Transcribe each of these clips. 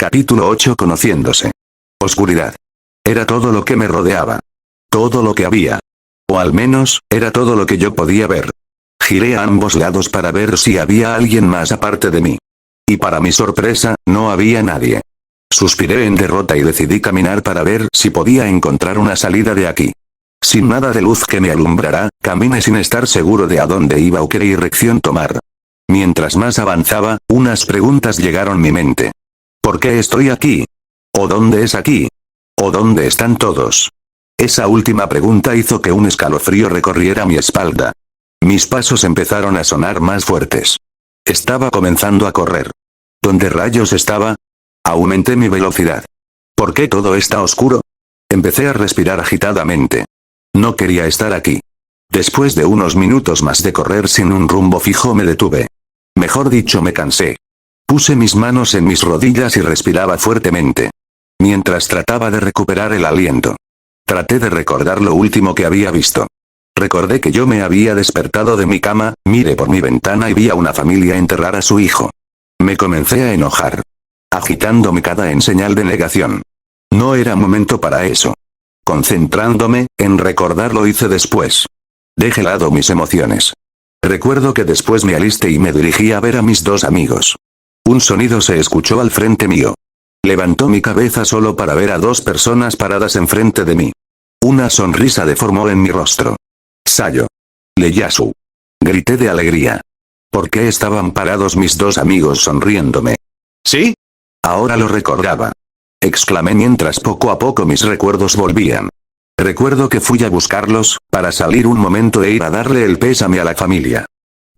Capítulo 8. Conociéndose. Oscuridad. Era todo lo que me rodeaba. Todo lo que había. O al menos, era todo lo que yo podía ver. Giré a ambos lados para ver si había alguien más aparte de mí. Y para mi sorpresa, no había nadie. Suspiré en derrota y decidí caminar para ver si podía encontrar una salida de aquí. Sin nada de luz que me alumbrara, caminé sin estar seguro de a dónde iba o qué dirección tomar. Mientras más avanzaba, unas preguntas llegaron a mi mente. ¿Por qué estoy aquí? ¿O dónde es aquí? ¿O dónde están todos? Esa última pregunta hizo que un escalofrío recorriera mi espalda. Mis pasos empezaron a sonar más fuertes. Estaba comenzando a correr. ¿Dónde rayos estaba? Aumenté mi velocidad. ¿Por qué todo está oscuro? Empecé a respirar agitadamente. No quería estar aquí. Después de unos minutos más de correr sin un rumbo fijo me detuve. Mejor dicho, me cansé. Puse mis manos en mis rodillas y respiraba fuertemente. Mientras trataba de recuperar el aliento. Traté de recordar lo último que había visto. Recordé que yo me había despertado de mi cama, miré por mi ventana y vi a una familia enterrar a su hijo. Me comencé a enojar. Agitando mi cara en señal de negación. No era momento para eso. Concentrándome, en recordar lo hice después. Dejé de lado mis emociones. Recuerdo que después me alisté y me dirigí a ver a mis dos amigos. Un sonido se escuchó al frente mío. Levantó mi cabeza solo para ver a dos personas paradas enfrente de mí. Una sonrisa deformó en mi rostro. Sayo. Ieyasu. Grité de alegría. ¿Por qué estaban parados mis dos amigos sonriéndome? ¿Sí? Ahora lo recordaba. Exclamé mientras poco a poco mis recuerdos volvían. Recuerdo que fui a buscarlos, para salir un momento e ir a darle el pésame a la familia.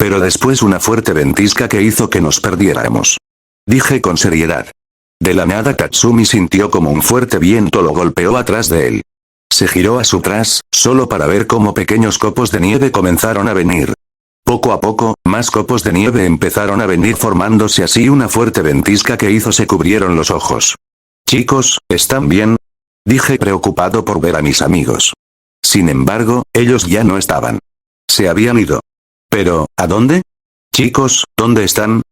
Pero después una fuerte ventisca que hizo que nos perdiéramos. Dije con seriedad. De la nada Tatsumi sintió como un fuerte viento lo golpeó atrás de él. Se giró a su tras, solo para ver cómo pequeños copos de nieve comenzaron a venir. Poco a poco, más copos de nieve empezaron a venir formándose así una fuerte ventisca que hizo se cubrieron los ojos. Chicos, ¿están bien? Dije preocupado por ver a mis amigos. Sin embargo, ellos ya no estaban. Se habían ido. Pero, ¿a dónde? Chicos, ¿dónde están?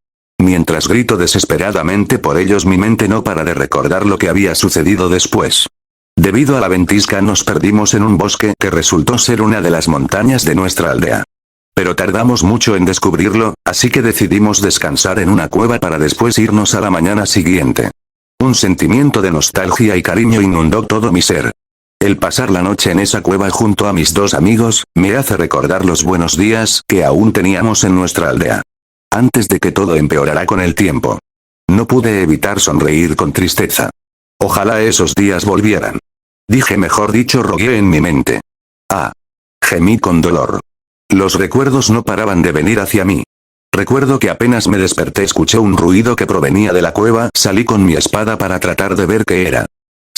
Mientras grito desesperadamente por ellos mi mente no para de recordar lo que había sucedido después. Debido a la ventisca nos perdimos en un bosque que resultó ser una de las montañas de nuestra aldea. Pero tardamos mucho en descubrirlo, así que decidimos descansar en una cueva para después irnos a la mañana siguiente. Un sentimiento de nostalgia y cariño inundó todo mi ser. El pasar la noche en esa cueva junto a mis dos amigos, me hace recordar los buenos días que aún teníamos en nuestra aldea. Antes de que todo empeorara con el tiempo. No pude evitar sonreír con tristeza. Ojalá esos días volvieran. Dije, mejor dicho, rogué en mi mente. Ah. Gemí con dolor. Los recuerdos no paraban de venir hacia mí. Recuerdo que apenas me desperté escuché un ruido que provenía de la cueva, salí con mi espada para tratar de ver qué era.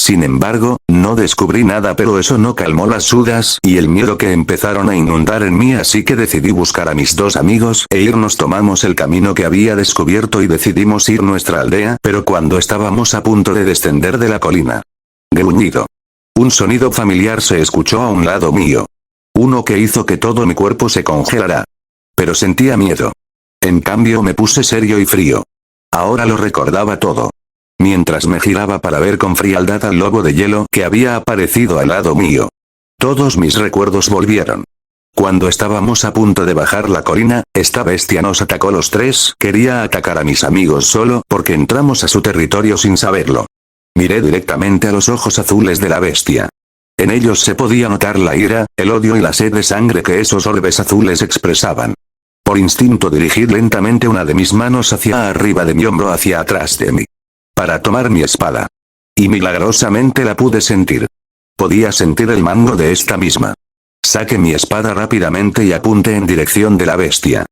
Sin embargo, no descubrí nada, pero eso no calmó las dudas y el miedo que empezaron a inundar en mí, así que decidí buscar a mis dos amigos e irnos. Tomamos el camino que había descubierto y decidimos ir a nuestra aldea, pero cuando estábamos a punto de descender de la colina. Gruñido. Un sonido familiar se escuchó a un lado mío. Uno que hizo que todo mi cuerpo se congelara. Pero sentía miedo. En cambio me puse serio y frío. Ahora lo recordaba todo. Mientras me giraba para ver con frialdad al lobo de hielo que había aparecido al lado mío. Todos mis recuerdos volvieron. Cuando estábamos a punto de bajar la colina, esta bestia nos atacó los tres. Quería atacar a mis amigos solo porque entramos a su territorio sin saberlo. Miré directamente a los ojos azules de la bestia. En ellos se podía notar la ira, el odio y la sed de sangre que esos orbes azules expresaban. Por instinto dirigí lentamente una de mis manos hacia arriba de mi hombro hacia atrás de mí. Para tomar mi espada. Y milagrosamente la pude sentir. Podía sentir el mango de esta misma. Saqué mi espada rápidamente y apunté en dirección de la bestia.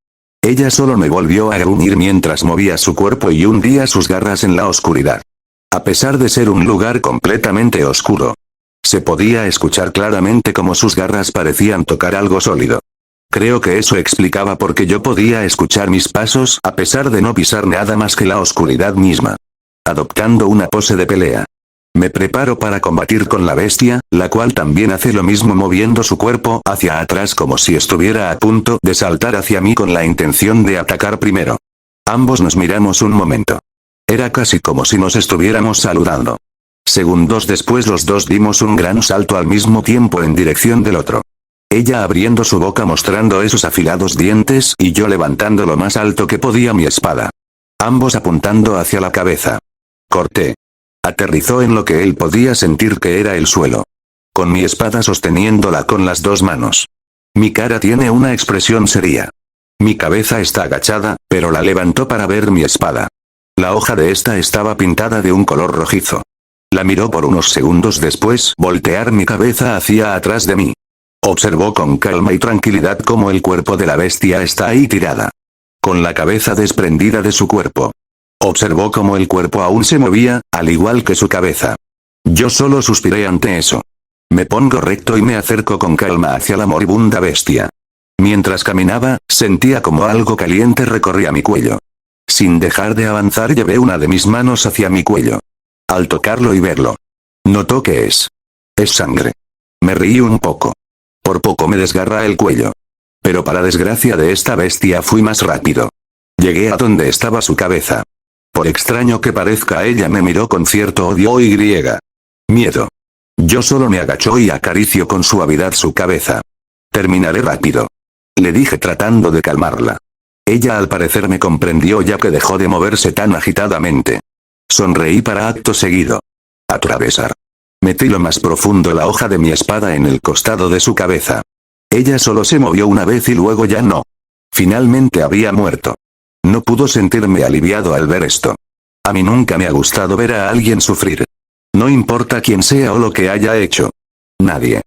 Ella solo me volvió a gruñir mientras movía su cuerpo y hundía sus garras en la oscuridad. A pesar de ser un lugar completamente oscuro. Se podía escuchar claramente cómo sus garras parecían tocar algo sólido. Creo que eso explicaba por qué yo podía escuchar mis pasos a pesar de no pisar nada más que la oscuridad misma. Adoptando una pose de pelea. Me preparo para combatir con la bestia, la cual también hace lo mismo moviendo su cuerpo hacia atrás como si estuviera a punto de saltar hacia mí con la intención de atacar primero. Ambos nos miramos un momento. Era casi como si nos estuviéramos saludando. Segundos después los dos dimos un gran salto al mismo tiempo en dirección del otro. Ella abriendo su boca mostrando esos afilados dientes y yo levantando lo más alto que podía mi espada. Ambos apuntando hacia la cabeza. Corté. Aterrizó en lo que él podía sentir que era el suelo. Con mi espada sosteniéndola con las dos manos. Mi cara tiene una expresión seria. Mi cabeza está agachada, pero la levantó para ver mi espada. La hoja de esta estaba pintada de un color rojizo. La miró por unos segundos después voltear mi cabeza hacia atrás de mí. Observó con calma y tranquilidad cómo el cuerpo de la bestia está ahí tirada. Con la cabeza desprendida de su cuerpo. Observó cómo el cuerpo aún se movía, al igual que su cabeza. Yo solo suspiré ante eso. Me pongo recto y me acerco con calma hacia la moribunda bestia. Mientras caminaba, sentía como algo caliente recorría mi cuello. Sin dejar de avanzar llevé una de mis manos hacia mi cuello. Al tocarlo y verlo. Notó que es sangre. Me reí un poco. Por poco me desgarra el cuello. Pero para desgracia de esta bestia fui más rápido. Llegué a donde estaba su cabeza. Por extraño que parezca ella me miró con cierto odio y miedo. Yo solo me agachó y acaricio con suavidad su cabeza. Terminaré rápido. Le dije tratando de calmarla. Ella al parecer me comprendió ya que dejó de moverse tan agitadamente. Sonreí para acto seguido. Atravesar. Metí lo más profundo la hoja de mi espada en el costado de su cabeza. Ella solo se movió una vez y luego ya no. Finalmente había muerto. No pudo sentirme aliviado al ver esto. A mí nunca me ha gustado ver a alguien sufrir. No importa quién sea o lo que haya hecho. Nadie.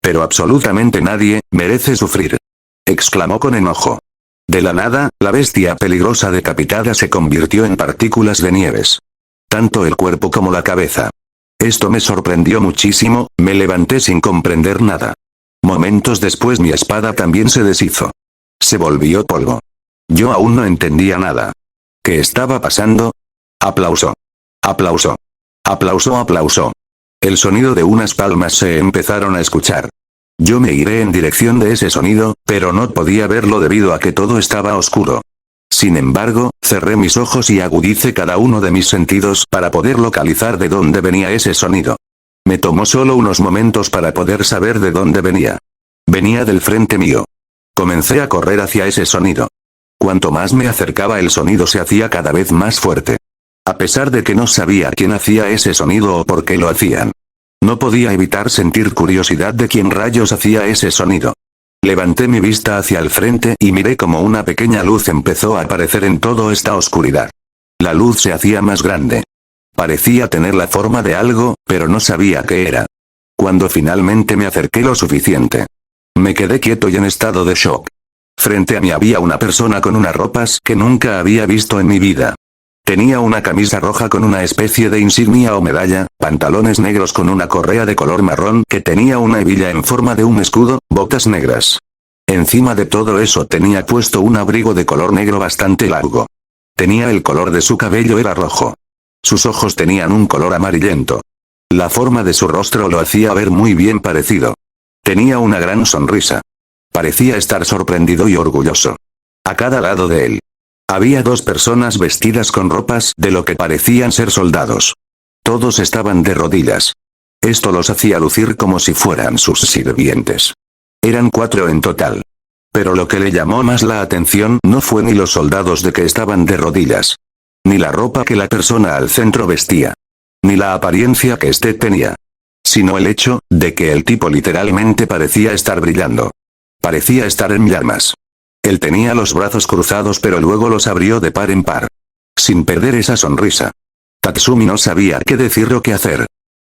Pero absolutamente nadie, merece sufrir. Exclamó con enojo. De la nada, la bestia peligrosa decapitada se convirtió en partículas de nieves. Tanto el cuerpo como la cabeza. Esto me sorprendió muchísimo, me levanté sin comprender nada. Momentos después mi espada también se deshizo. Se volvió polvo. Yo aún no entendía nada. ¿Qué estaba pasando? Aplauso. Aplauso. Aplauso, aplauso. El sonido de unas palmas se empezaron a escuchar. Yo me giré en dirección de ese sonido, pero no podía verlo debido a que todo estaba oscuro. Sin embargo, cerré mis ojos y agudicé cada uno de mis sentidos para poder localizar de dónde venía ese sonido. Me tomó solo unos momentos para poder saber de dónde venía. Venía del frente mío. Comencé a correr hacia ese sonido. Cuanto más me acercaba el sonido se hacía cada vez más fuerte. A pesar de que no sabía quién hacía ese sonido o por qué lo hacían. No podía evitar sentir curiosidad de quién rayos hacía ese sonido. Levanté mi vista hacia el frente y miré como una pequeña luz empezó a aparecer en toda esta oscuridad. La luz se hacía más grande. Parecía tener la forma de algo, pero no sabía qué era. Cuando finalmente me acerqué lo suficiente. Me quedé quieto y en estado de shock. Frente a mí había una persona con unas ropas que nunca había visto en mi vida. Tenía una camisa roja con una especie de insignia o medalla, pantalones negros con una correa de color marrón que tenía una hebilla en forma de un escudo, botas negras. Encima de todo eso tenía puesto un abrigo de color negro bastante largo. Tenía el color de su cabello era rojo. Sus ojos tenían un color amarillento. La forma de su rostro lo hacía ver muy bien parecido. Tenía una gran sonrisa. Parecía estar sorprendido y orgulloso. A cada lado de él. Había dos personas vestidas con ropas de lo que parecían ser soldados. Todos estaban de rodillas. Esto los hacía lucir como si fueran sus sirvientes. Eran 4 en total. Pero lo que le llamó más la atención no fue ni los soldados de que estaban de rodillas. Ni la ropa que la persona al centro vestía. Ni la apariencia que éste tenía. Sino el hecho de que el tipo literalmente parecía estar brillando. Parecía estar en llamas. Él tenía los brazos cruzados pero luego los abrió de par en par. Sin perder esa sonrisa. Tatsumi no sabía qué decir o qué hacer.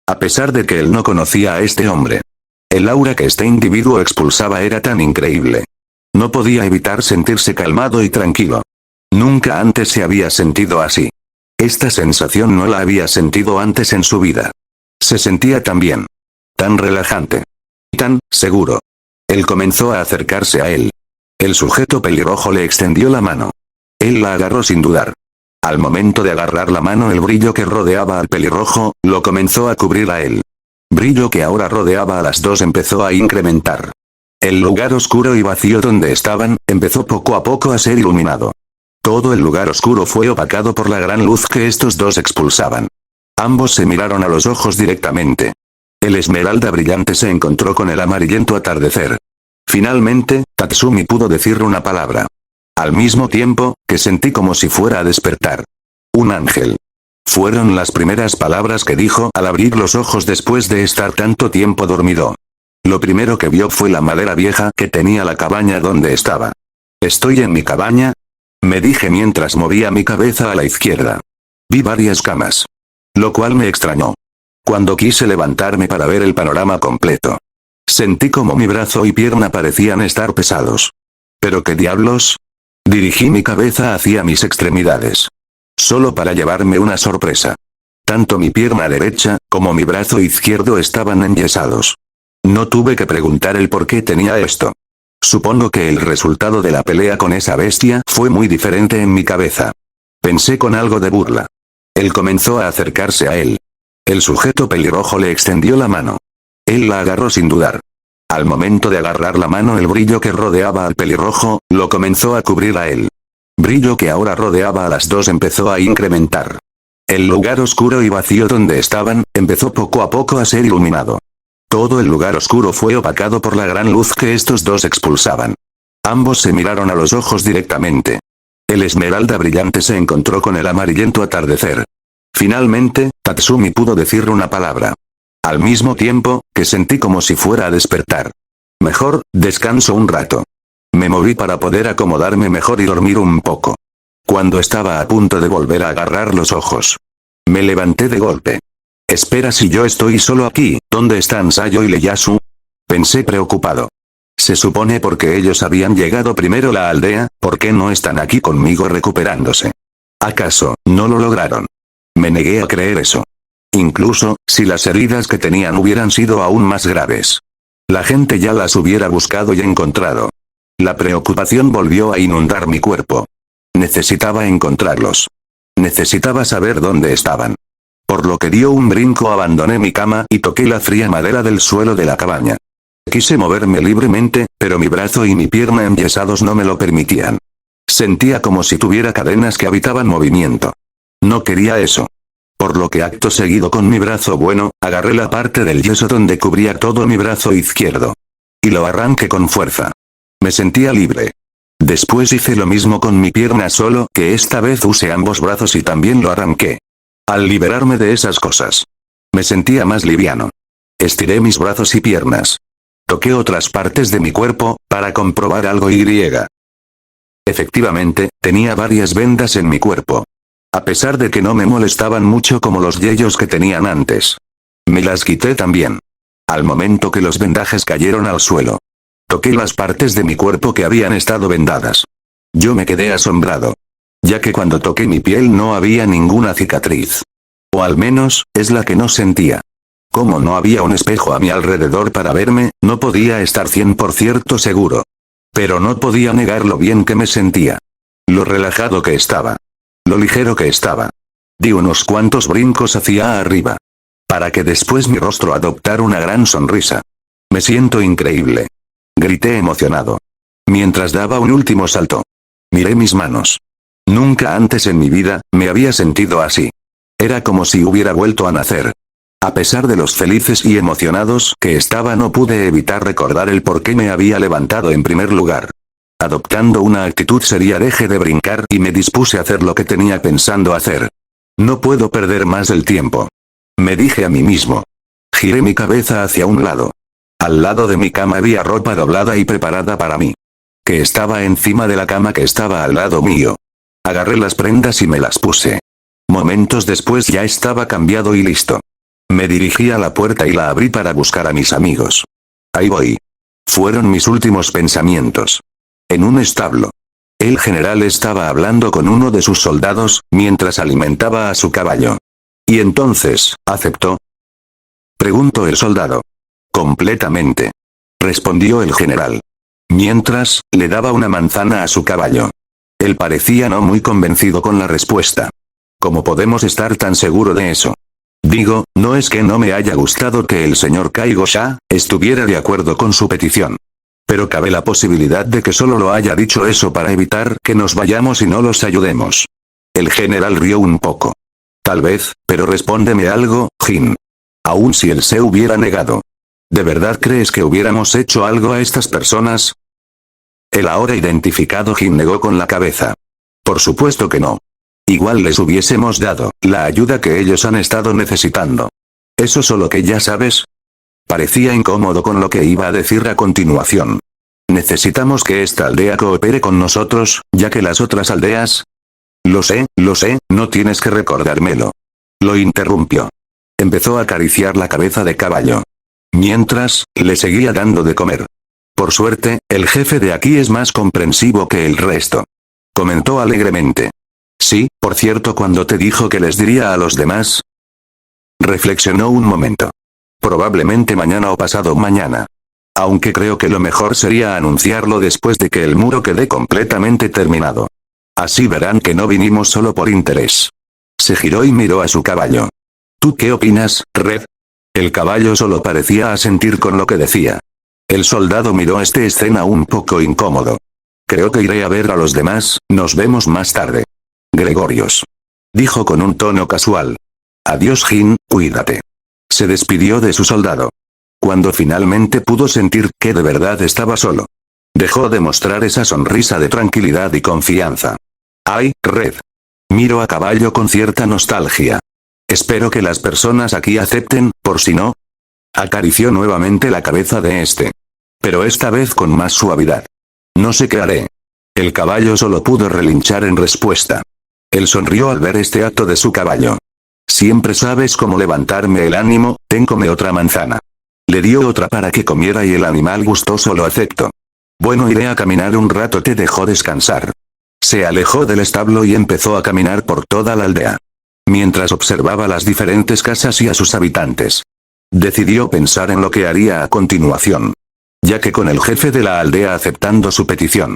A pesar de que él no conocía a este hombre. El aura que este individuo expulsaba era tan increíble. No podía evitar sentirse calmado y tranquilo. Nunca antes se había sentido así. Esta sensación no la había sentido antes en su vida. Se sentía tan bien. Tan relajante. Tan seguro. Él comenzó a acercarse a él. El sujeto pelirrojo le extendió la mano. Él la agarró sin dudar. Al momento de agarrar la mano el brillo que rodeaba al pelirrojo, lo comenzó a cubrir a él. Brillo que ahora rodeaba a las dos empezó a incrementar. El lugar oscuro y vacío donde estaban, empezó poco a poco a ser iluminado. Todo el lugar oscuro fue opacado por la gran luz que estos dos expulsaban. Ambos se miraron a los ojos directamente. El esmeralda brillante se encontró con el amarillento atardecer. Finalmente, Tatsumi pudo decir una palabra. Al mismo tiempo, que sentí como si fuera a despertar. Un ángel. Fueron las primeras palabras que dijo al abrir los ojos después de estar tanto tiempo dormido. Lo primero que vio fue la madera vieja que tenía la cabaña donde estaba. ¿Estoy en mi cabaña? Me dije mientras movía mi cabeza a la izquierda. Vi varias camas. Lo cual me extrañó. Cuando quise levantarme para ver el panorama completo. Sentí como mi brazo y pierna parecían estar pesados. ¿Pero qué diablos? Dirigí mi cabeza hacia mis extremidades. Solo para llevarme una sorpresa. Tanto mi pierna derecha, como mi brazo izquierdo estaban enyesados. No tuve que preguntar el por qué tenía esto. Supongo que el resultado de la pelea con esa bestia fue muy diferente en mi cabeza. Pensé con algo de burla. Él comenzó a acercarse a él. El sujeto pelirrojo le extendió la mano. Él la agarró sin dudar. Al momento de agarrar la mano, el brillo que rodeaba al pelirrojo, lo comenzó a cubrir a él. Brillo que ahora rodeaba a las dos empezó a incrementar. El lugar oscuro y vacío donde estaban, empezó poco a poco a ser iluminado. Todo el lugar oscuro fue opacado por la gran luz que estos dos expulsaban. Ambos se miraron a los ojos directamente. El esmeralda brillante se encontró con el amarillento atardecer. Finalmente, Tatsumi pudo decir una palabra. Al mismo tiempo, que sentí como si fuera a despertar. Mejor, descanso un rato. Me moví para poder acomodarme mejor y dormir un poco. Cuando estaba a punto de volver a agarrar los ojos. Me levanté de golpe. Espera, si yo estoy solo aquí, ¿dónde están Sayo y Ieyasu? Pensé preocupado. Se supone porque ellos habían llegado primero a la aldea, ¿por qué no están aquí conmigo recuperándose? ¿Acaso, no lo lograron? Me negué a creer eso. Incluso, si las heridas que tenían hubieran sido aún más graves. La gente ya las hubiera buscado y encontrado. La preocupación volvió a inundar mi cuerpo. Necesitaba encontrarlos. Necesitaba saber dónde estaban. Por lo que dio un brinco, abandoné mi cama y toqué la fría madera del suelo de la cabaña. Quise moverme libremente, pero mi brazo y mi pierna enyesados no me lo permitían. Sentía como si tuviera cadenas que habitaban movimiento. No quería eso. Por lo que acto seguido con mi brazo bueno, agarré la parte del yeso donde cubría todo mi brazo izquierdo. Y lo arranqué con fuerza. Me sentía libre. Después hice lo mismo con mi pierna, solo que esta vez usé ambos brazos y también lo arranqué. Al liberarme de esas cosas, me sentía más liviano. Estiré mis brazos y piernas. Toqué otras partes de mi cuerpo, para comprobar algo y. Efectivamente, tenía varias vendas en mi cuerpo. A pesar de que no me molestaban mucho como los yellos que tenían antes. Me las quité también. Al momento que los vendajes cayeron al suelo. Toqué las partes de mi cuerpo que habían estado vendadas. Yo me quedé asombrado. Ya que cuando toqué mi piel no había ninguna cicatriz. O al menos, es la que no sentía. Como no había un espejo a mi alrededor para verme, no podía estar 100% seguro. Pero no podía negar lo bien que me sentía. Lo relajado que estaba. Lo ligero que estaba. Di unos cuantos brincos hacia arriba. Para que después mi rostro adoptara una gran sonrisa. Me siento increíble. Grité emocionado. Mientras daba un último salto. Miré mis manos. Nunca antes en mi vida, me había sentido así. Era como si hubiera vuelto a nacer. A pesar de los felices y emocionados que estaba, no pude evitar recordar el por qué me había levantado en primer lugar. Adoptando una actitud seria dejé de brincar y me dispuse a hacer lo que tenía pensando hacer. No puedo perder más el tiempo. Me dije a mí mismo. Giré mi cabeza hacia un lado. Al lado de mi cama había ropa doblada y preparada para mí. Que estaba encima de la cama que estaba al lado mío. Agarré las prendas y me las puse. Momentos después ya estaba cambiado y listo. Me dirigí a la puerta y la abrí para buscar a mis amigos. Ahí voy. Fueron mis últimos pensamientos. En un establo. El general estaba hablando con uno de sus soldados, mientras alimentaba a su caballo. ¿Y entonces, aceptó? Preguntó el soldado. Completamente. Respondió el general. Mientras, le daba una manzana a su caballo. Él parecía no muy convencido con la respuesta. ¿Cómo podemos estar tan seguro de eso? Digo, no es que no me haya gustado que el señor Kaigo-sha estuviera de acuerdo con su petición. Pero cabe la posibilidad de que solo lo haya dicho eso para evitar que nos vayamos y no los ayudemos. El general rió un poco. Tal vez, pero respóndeme algo, Jin. Aun si él se hubiera negado. ¿De verdad crees que hubiéramos hecho algo a estas personas? El ahora identificado Jin negó con la cabeza. Por supuesto que no. Igual les hubiésemos dado la ayuda que ellos han estado necesitando. ¿Eso solo que ya sabes? Parecía incómodo con lo que iba a decir a continuación. Necesitamos que esta aldea coopere con nosotros, ya que las otras aldeas... Lo sé, no tienes que recordármelo. Lo interrumpió. Empezó a acariciar la cabeza de caballo. Mientras, le seguía dando de comer. Por suerte, el jefe de aquí es más comprensivo que el resto. Comentó alegremente. Sí, por cierto, cuando te dijo que les diría a los demás. Reflexionó un momento. Probablemente mañana o pasado mañana. Aunque creo que lo mejor sería anunciarlo después de que el muro quede completamente terminado. Así verán que no vinimos solo por interés. Se giró y miró a su caballo. ¿Tú qué opinas, Red? El caballo solo parecía asentir con lo que decía. El soldado miró esta escena un poco incómodo. Creo que iré a ver a los demás, nos vemos más tarde. Gregorios. Dijo con un tono casual. Adiós Jin, cuídate. Se despidió de su soldado. Cuando finalmente pudo sentir que de verdad estaba solo. Dejó de mostrar esa sonrisa de tranquilidad y confianza. ¡Ay, Red! Miro a caballo con cierta nostalgia. Espero que las personas aquí acepten, por si no. Acarició nuevamente la cabeza de este. Pero esta vez con más suavidad. No sé qué haré. El caballo solo pudo relinchar en respuesta. Él sonrió al ver este acto de su caballo. Siempre sabes cómo levantarme el ánimo, téncome otra manzana. Le dio otra para que comiera y el animal gustoso lo aceptó. Bueno, iré a caminar un rato, te dejó descansar. Se alejó del establo y empezó a caminar por toda la aldea. Mientras observaba las diferentes casas y a sus habitantes. Decidió pensar en lo que haría a continuación. Ya que con el jefe de la aldea aceptando su petición.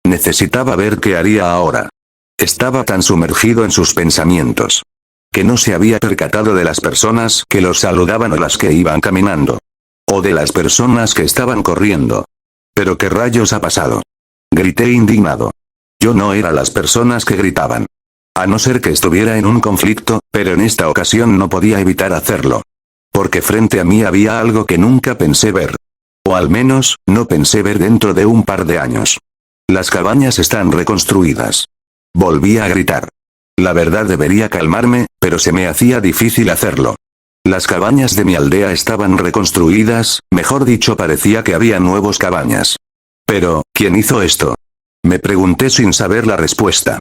Necesitaba ver qué haría ahora. Estaba tan sumergido en sus pensamientos. Que no se había percatado de las personas que los saludaban o las que iban caminando. O de las personas que estaban corriendo. ¿Pero qué rayos ha pasado? Grité indignado. Yo no era las personas que gritaban. A no ser que estuviera en un conflicto, pero en esta ocasión no podía evitar hacerlo. Porque frente a mí había algo que nunca pensé ver. O al menos, no pensé ver dentro de un par de años. Las cabañas están reconstruidas. Volví a gritar. La verdad debería calmarme, pero se me hacía difícil hacerlo. Las cabañas de mi aldea estaban reconstruidas, mejor dicho parecía que había nuevos cabañas. Pero, ¿quién hizo esto? Me pregunté sin saber la respuesta.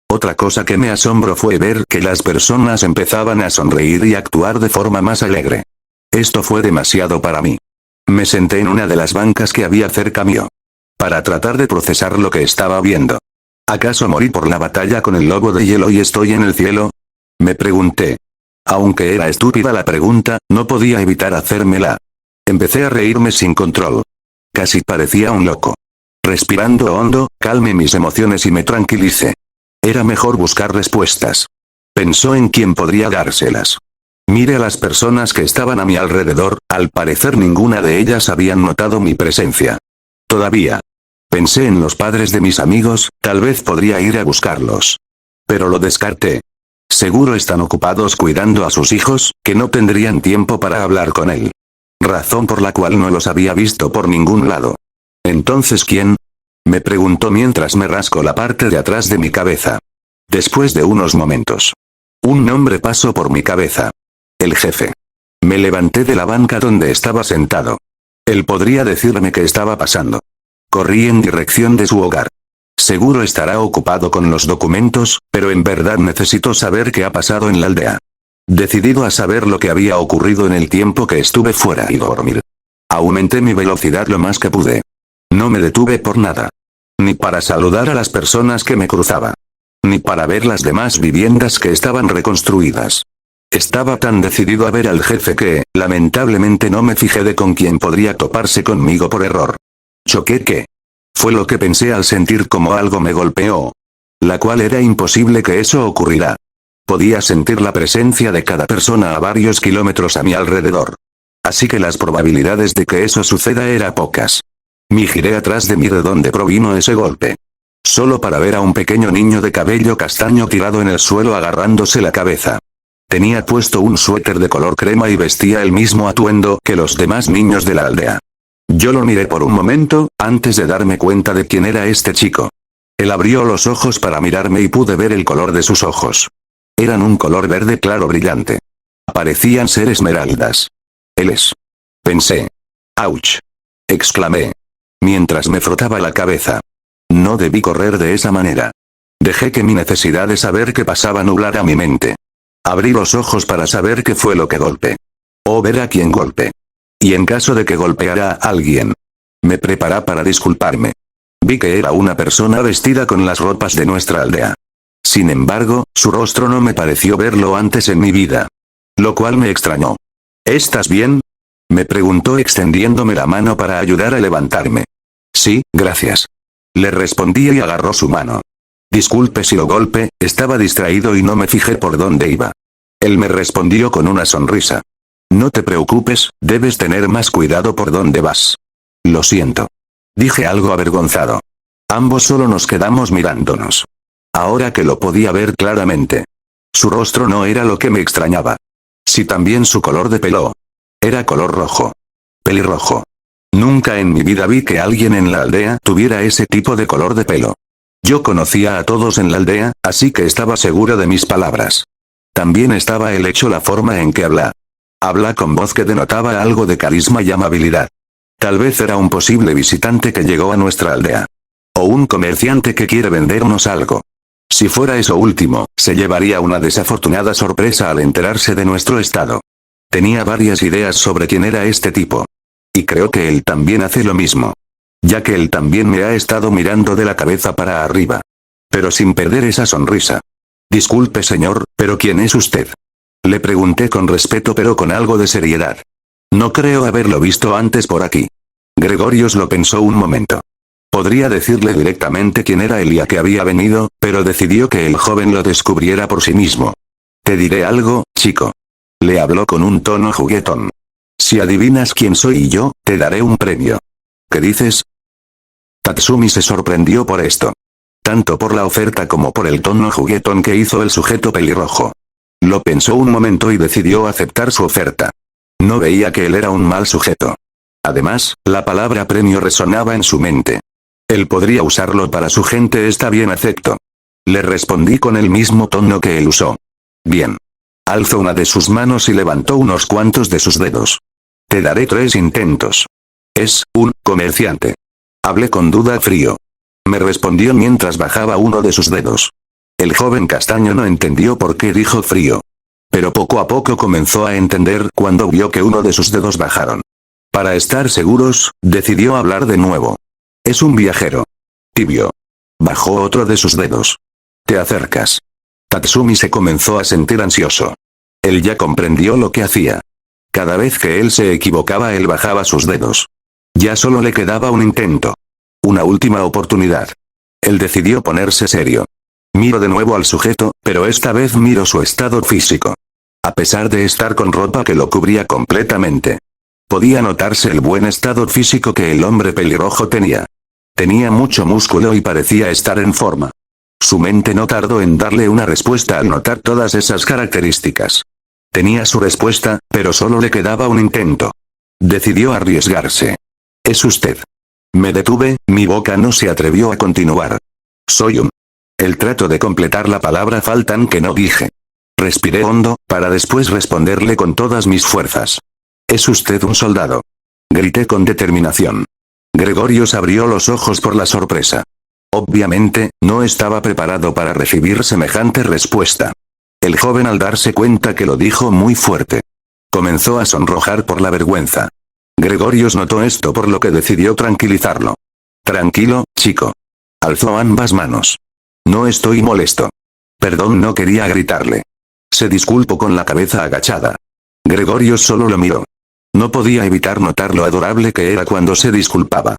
Otra cosa que me asombró fue ver que las personas empezaban a sonreír y actuar de forma más alegre. Esto fue demasiado para mí. Me senté en una de las bancas que había cerca mío. Para tratar de procesar lo que estaba viendo. ¿Acaso morí por la batalla con el lobo de hielo y estoy en el cielo? Me pregunté. Aunque era estúpida la pregunta, no podía evitar hacérmela. Empecé a reírme sin control. Casi parecía un loco. Respirando hondo, calmé mis emociones y me tranquilicé. Era mejor buscar respuestas. Pensó en quién podría dárselas. Miré a las personas que estaban a mi alrededor, al parecer ninguna de ellas habían notado mi presencia. Todavía. Pensé en los padres de mis amigos, tal vez podría ir a buscarlos. Pero lo descarté. Seguro están ocupados cuidando a sus hijos, que no tendrían tiempo para hablar con él. Razón por la cual no los había visto por ningún lado. ¿Entonces quién? Me preguntó mientras me rasco la parte de atrás de mi cabeza. Después de unos momentos. Un nombre pasó por mi cabeza. El jefe. Me levanté de la banca donde estaba sentado. Él podría decirme qué estaba pasando. Corrí en dirección de su hogar. Seguro estará ocupado con los documentos, pero en verdad necesito saber qué ha pasado en la aldea. Decidido a saber lo que había ocurrido en el tiempo que estuve fuera y dormir. Aumenté mi velocidad lo más que pude. No me detuve por nada. Ni para saludar a las personas que me cruzaba. Ni para ver las demás viviendas que estaban reconstruidas. Estaba tan decidido a ver al jefe que, lamentablemente no me fijé de con quién podría toparse conmigo por error. ¿Choqué qué? Fue lo que pensé al sentir como algo me golpeó. La cual era imposible que eso ocurriera. Podía sentir la presencia de cada persona a varios kilómetros a mi alrededor. Así que las probabilidades de que eso suceda eran pocas. Me giré atrás de mí de donde provino ese golpe. Solo para ver a un pequeño niño de cabello castaño tirado en el suelo agarrándose la cabeza. Tenía puesto un suéter de color crema y vestía el mismo atuendo que los demás niños de la aldea. Yo lo miré por un momento, antes de darme cuenta de quién era este chico. Él abrió los ojos para mirarme y pude ver el color de sus ojos. Eran un color verde claro brillante. Parecían ser esmeraldas. Él es. Pensé. ¡Auch! Exclamé. Mientras me frotaba la cabeza. No debí correr de esa manera. Dejé que mi necesidad de saber qué pasaba nublara mi mente. Abrí los ojos para saber qué fue lo que golpeé. O ver a quién golpeé. Y en caso de que golpeara a alguien. Me preparé para disculparme. Vi que era una persona vestida con las ropas de nuestra aldea. Sin embargo, su rostro no me pareció verlo antes en mi vida. Lo cual me extrañó. ¿Estás bien? Me preguntó extendiéndome la mano para ayudar a levantarme. Sí, gracias. Le respondí y agarró su mano. Disculpe si lo golpe, estaba distraído y no me fijé por dónde iba. Él me respondió con una sonrisa. No te preocupes, debes tener más cuidado por dónde vas. Lo siento. Dije algo avergonzado. Ambos solo nos quedamos mirándonos. Ahora que lo podía ver claramente. Su rostro no era lo que me extrañaba. Si también su color de pelo. Era color rojo. Pelirrojo. Nunca en mi vida vi que alguien en la aldea tuviera ese tipo de color de pelo. Yo conocía a todos en la aldea, así que estaba seguro de mis palabras. También estaba el hecho la forma en que habla. Habla con voz que denotaba algo de carisma y amabilidad. Tal vez era un posible visitante que llegó a nuestra aldea. O un comerciante que quiere vendernos algo. Si fuera eso último, se llevaría una desafortunada sorpresa al enterarse de nuestro estado. Tenía varias ideas sobre quién era este tipo. Y creo que él también hace lo mismo. Ya que él también me ha estado mirando de la cabeza para arriba. Pero sin perder esa sonrisa. Disculpe señor, pero ¿quién es usted? Le pregunté con respeto pero con algo de seriedad. No creo haberlo visto antes por aquí. Gregorios lo pensó un momento. Podría decirle directamente quién era él y a qué había venido, pero decidió que el joven lo descubriera por sí mismo. Te diré algo, chico. Le habló con un tono juguetón. Si adivinas quién soy yo, te daré un premio. ¿Qué dices? Tatsumi se sorprendió por esto. Tanto por la oferta como por el tono juguetón que hizo el sujeto pelirrojo. Lo pensó un momento y decidió aceptar su oferta. No veía que él era un mal sujeto. Además, la palabra premio resonaba en su mente. Él podría usarlo para su gente, está bien, acepto. Le respondí con el mismo tono que él usó. Bien. Alzó una de sus manos y levantó unos cuantos de sus dedos. Te daré 3 intentos. Es un comerciante. Hablé con duda frío. Me respondió mientras bajaba uno de sus dedos. El joven castaño no entendió por qué dijo frío. Pero poco a poco comenzó a entender cuando vio que uno de sus dedos bajaron. Para estar seguros, decidió hablar de nuevo. Es un viajero. Tibio. Bajó otro de sus dedos. Te acercas. Tatsumi se comenzó a sentir ansioso. Él ya comprendió lo que hacía. Cada vez que él se equivocaba él bajaba sus dedos. Ya solo le quedaba un intento. Una última oportunidad. Él decidió ponerse serio. Miro de nuevo al sujeto, pero esta vez miro su estado físico. A pesar de estar con ropa que lo cubría completamente. Podía notarse el buen estado físico que el hombre pelirrojo tenía. Tenía mucho músculo y parecía estar en forma. Su mente no tardó en darle una respuesta al notar todas esas características. Tenía su respuesta, pero solo le quedaba un intento. Decidió arriesgarse. Es usted. Me detuve, mi boca no se atrevió a continuar. Soy un... El trato de completar la palabra faltan que no dije. Respiré hondo, para después responderle con todas mis fuerzas. Es usted un soldado. Grité con determinación. Gregorios abrió los ojos por la sorpresa. Obviamente, no estaba preparado para recibir semejante respuesta. El joven al darse cuenta que lo dijo muy fuerte. Comenzó a sonrojar por la vergüenza. Gregorios notó esto por lo que decidió tranquilizarlo. Tranquilo, chico. Alzó ambas manos. No estoy molesto. Perdón, no quería gritarle. Se disculpó con la cabeza agachada. Gregorios solo lo miró. No podía evitar notar lo adorable que era cuando se disculpaba.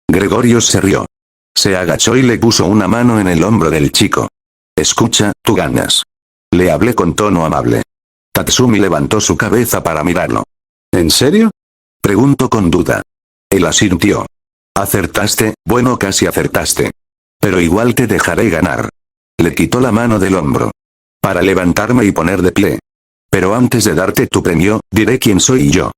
Gregorios se rió. Se agachó y le puso una mano en el hombro del chico. Escucha, tú ganas. Le hablé con tono amable. Tatsumi levantó su cabeza para mirarlo. ¿En serio? Preguntó con duda. Él asintió. Acertaste, bueno, casi acertaste. Pero igual te dejaré ganar. Le quitó la mano del hombro. Para levantarme y poner de pie. Pero antes de darte tu premio, diré quién soy yo.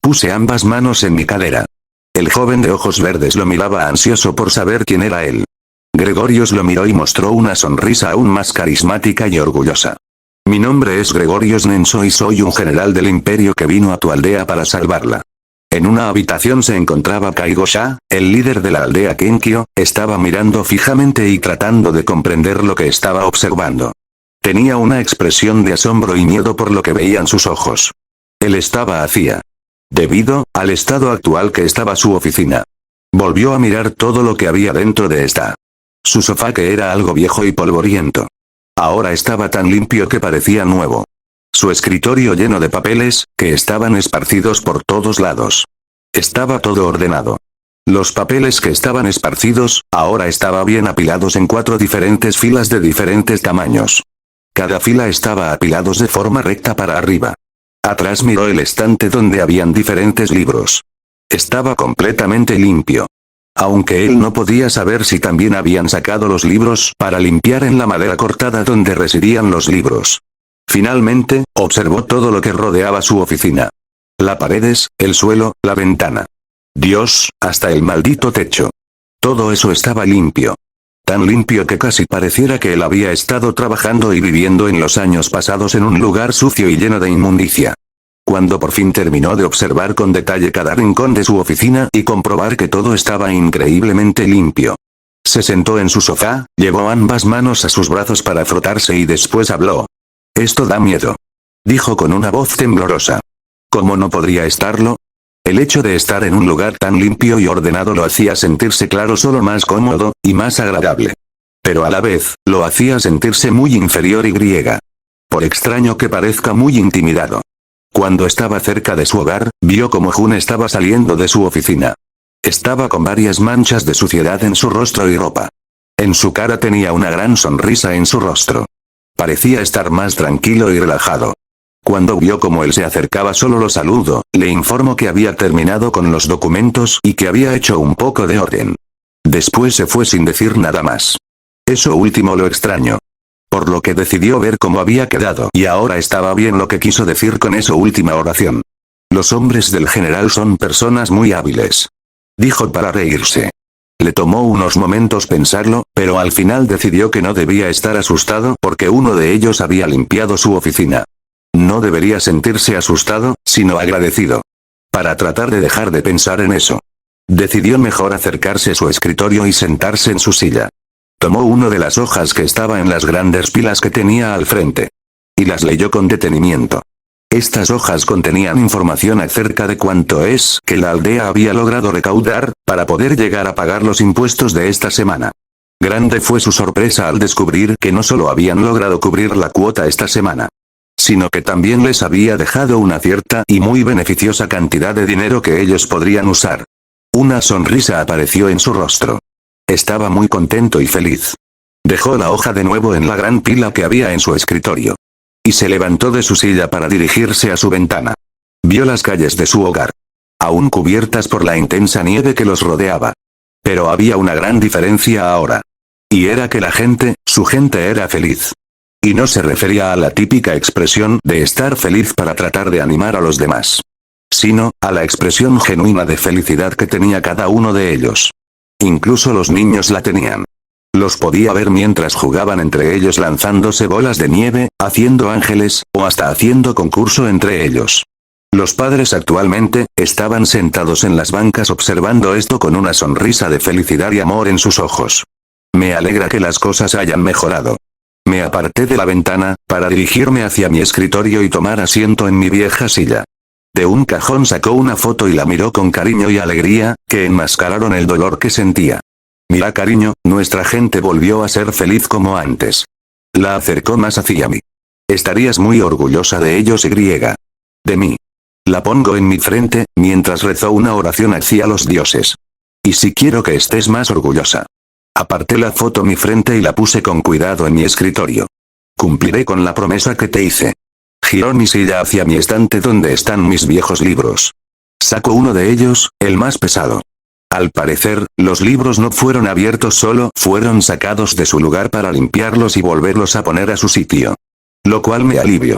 Puse ambas manos en mi cadera. El joven de ojos verdes lo miraba ansioso por saber quién era él. Gregorios lo miró y mostró una sonrisa aún más carismática y orgullosa. Mi nombre es Gregorios Nenso y soy un general del imperio que vino a tu aldea para salvarla. En una habitación se encontraba Kaigo Sha, el líder de la aldea Kenkyo, estaba mirando fijamente y tratando de comprender lo que estaba observando. Tenía una expresión de asombro y miedo por lo que veían sus ojos. Él estaba hacia. Debido al estado actual que estaba su oficina. Volvió a mirar todo lo que había dentro de esta. Su sofá que era algo viejo y polvoriento. Ahora estaba tan limpio que parecía nuevo. Su escritorio lleno de papeles, que estaban esparcidos por todos lados. Estaba todo ordenado. Los papeles que estaban esparcidos, ahora estaban bien apilados en 4 diferentes filas de diferentes tamaños. Cada fila estaba apilados de forma recta para arriba. Atrás miró el estante donde habían diferentes libros. Estaba completamente limpio. Aunque él no podía saber si también habían sacado los libros para limpiar en la madera cortada donde residían los libros. Finalmente, observó todo lo que rodeaba su oficina. Las paredes, el suelo, la ventana. Dios, hasta el maldito techo. Todo eso estaba limpio. Tan limpio que casi pareciera que él había estado trabajando y viviendo en los años pasados en un lugar sucio y lleno de inmundicia. Cuando por fin terminó de observar con detalle cada rincón de su oficina y comprobar que todo estaba increíblemente limpio. Se sentó en su sofá, llevó ambas manos a sus brazos para frotarse y después habló. Esto da miedo. Dijo con una voz temblorosa. ¿Cómo no podría estarlo? El hecho de estar en un lugar tan limpio y ordenado lo hacía sentirse claro solo más cómodo, y más agradable. Pero a la vez, lo hacía sentirse muy inferior y griega. Por extraño que parezca muy intimidado. Cuando estaba cerca de su hogar, vio como Jun estaba saliendo de su oficina. Estaba con varias manchas de suciedad en su rostro y ropa. En su cara tenía una gran sonrisa en su rostro. Parecía estar más tranquilo y relajado. Cuando vio cómo él se acercaba solo lo saludó, le informó que había terminado con los documentos y que había hecho un poco de orden. Después se fue sin decir nada más. Eso último lo extrañó. Por lo que decidió ver cómo había quedado y ahora estaba bien lo que quiso decir con esa última oración. Los hombres del general son personas muy hábiles. Dijo para reírse. Le tomó unos momentos pensarlo, pero al final decidió que no debía estar asustado porque uno de ellos había limpiado su oficina. No debería sentirse asustado, sino agradecido. Para tratar de dejar de pensar en eso. Decidió mejor acercarse a su escritorio y sentarse en su silla. Tomó una de las hojas que estaba en las grandes pilas que tenía al frente. Y las leyó con detenimiento. Estas hojas contenían información acerca de cuánto es que la aldea había logrado recaudar, para poder llegar a pagar los impuestos de esta semana. Grande fue su sorpresa al descubrir que no solo habían logrado cubrir la cuota esta semana, sino que también les había dejado una cierta y muy beneficiosa cantidad de dinero que ellos podrían usar. Una sonrisa apareció en su rostro. Estaba muy contento y feliz. Dejó la hoja de nuevo en la gran pila que había en su escritorio. Y se levantó de su silla para dirigirse a su ventana. Vio las calles de su hogar. Aún cubiertas por la intensa nieve que los rodeaba. Pero había una gran diferencia ahora. Y era que su gente era feliz. Y no se refería a la típica expresión de estar feliz para tratar de animar a los demás. Sino, a la expresión genuina de felicidad que tenía cada uno de ellos. Incluso los niños la tenían. Los podía ver mientras jugaban entre ellos lanzándose bolas de nieve, haciendo ángeles, o hasta haciendo concurso entre ellos. Los padres actualmente, estaban sentados en las bancas observando esto con una sonrisa de felicidad y amor en sus ojos. Me alegra que las cosas hayan mejorado. Me aparté de la ventana, para dirigirme hacia mi escritorio y tomar asiento en mi vieja silla. De un cajón sacó una foto y la miró con cariño y alegría, que enmascararon el dolor que sentía. Mira cariño, nuestra gente volvió a ser feliz como antes. La acercó más hacia mí. Estarías muy orgullosa de ellos y griega. De mí. La pongo en mi frente, mientras rezó una oración hacia los dioses. Y si quiero que estés más orgullosa. Aparté la foto mi frente y la puse con cuidado en mi escritorio. Cumpliré con la promesa que te hice. Giró mi silla hacia mi estante donde están mis viejos libros. Saco uno de ellos, el más pesado. Al parecer, los libros no fueron abiertos, solo fueron sacados de su lugar para limpiarlos y volverlos a poner a su sitio. Lo cual me alivió.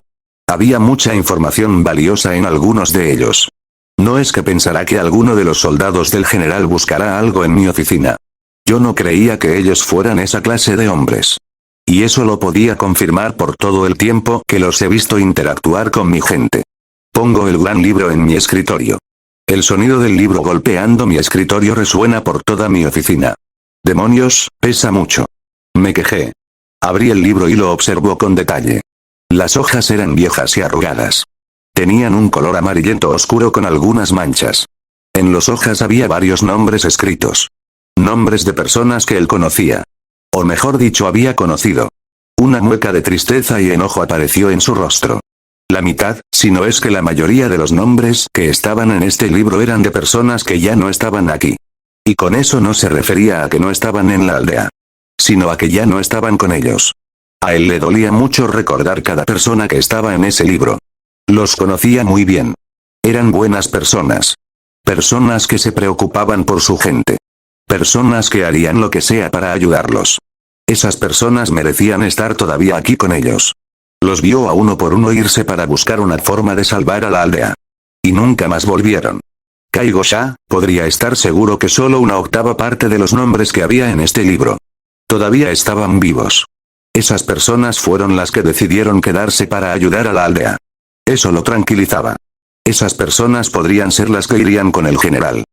Había mucha información valiosa en algunos de ellos. No es que pensará que alguno de los soldados del general buscará algo en mi oficina. Yo no creía que ellos fueran esa clase de hombres. Y eso lo podía confirmar por todo el tiempo que los he visto interactuar con mi gente. Pongo el gran libro en mi escritorio. El sonido del libro golpeando mi escritorio resuena por toda mi oficina. Demonios, pesa mucho. Me quejé. Abrí el libro y lo observó con detalle. Las hojas eran viejas y arrugadas. Tenían un color amarillento oscuro con algunas manchas. En las hojas había varios nombres escritos. Nombres de personas que él conocía. O mejor dicho, había conocido. Una mueca de tristeza y enojo apareció en su rostro. La mitad, si no es que la mayoría de los nombres que estaban en este libro eran de personas que ya no estaban aquí. Y con eso no se refería a que no estaban en la aldea, sino a que ya no estaban con ellos. A él le dolía mucho recordar cada persona que estaba en ese libro. Los conocía muy bien. Eran buenas personas. Personas que se preocupaban por su gente. Personas que harían lo que sea para ayudarlos. Esas personas merecían estar todavía aquí con ellos. Los vio a uno por uno irse para buscar una forma de salvar a la aldea. Y nunca más volvieron. Kaigo-sha, podría estar seguro que solo una octava parte de los nombres que había en este libro todavía estaban vivos. Esas personas fueron las que decidieron quedarse para ayudar a la aldea. Eso lo tranquilizaba. Esas personas podrían ser las que irían con el general.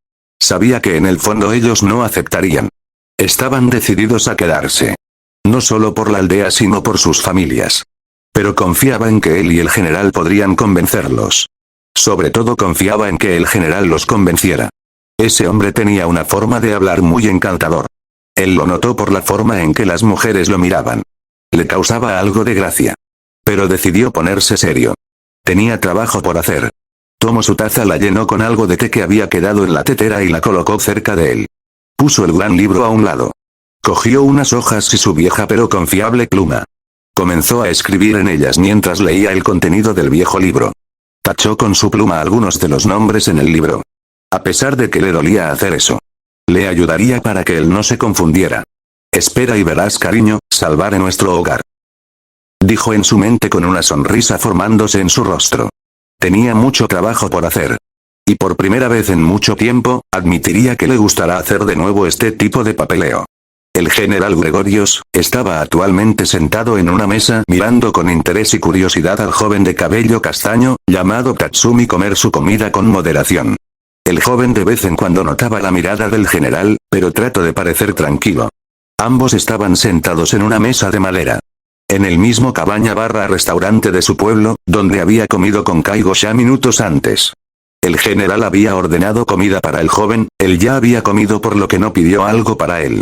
Sabía que en el fondo ellos no aceptarían. Estaban decididos a quedarse. No solo por la aldea sino por sus familias. Pero confiaba en que él y el general podrían convencerlos. Sobre todo confiaba en que el general los convenciera. Ese hombre tenía una forma de hablar muy encantador. Él lo notó por la forma en que las mujeres lo miraban. Le causaba algo de gracia. Pero decidió ponerse serio. Tenía trabajo por hacer. Tomó su taza, la llenó con algo de té que había quedado en la tetera y la colocó cerca de él. Puso el gran libro a un lado. Cogió unas hojas y su vieja pero confiable pluma. Comenzó a escribir en ellas mientras leía el contenido del viejo libro. Tachó con su pluma algunos de los nombres en el libro. A pesar de que le dolía hacer eso. Le ayudaría para que él no se confundiera. Espera y verás, cariño, salvaré nuestro hogar. Dijo en su mente con una sonrisa formándose en su rostro. Tenía mucho trabajo por hacer. Y por primera vez en mucho tiempo, admitiría que le gustará hacer de nuevo este tipo de papeleo. El general Gregorios, estaba actualmente sentado en una mesa mirando con interés y curiosidad al joven de cabello castaño, llamado Tatsumi, comer su comida con moderación. El joven de vez en cuando notaba la mirada del general, pero trató de parecer tranquilo. Ambos estaban sentados en una mesa de madera. En el mismo cabaña/restaurante de su pueblo, donde había comido con Kaigo-sha minutos antes. El general había ordenado comida para el joven, él ya había comido por lo que no pidió algo para él.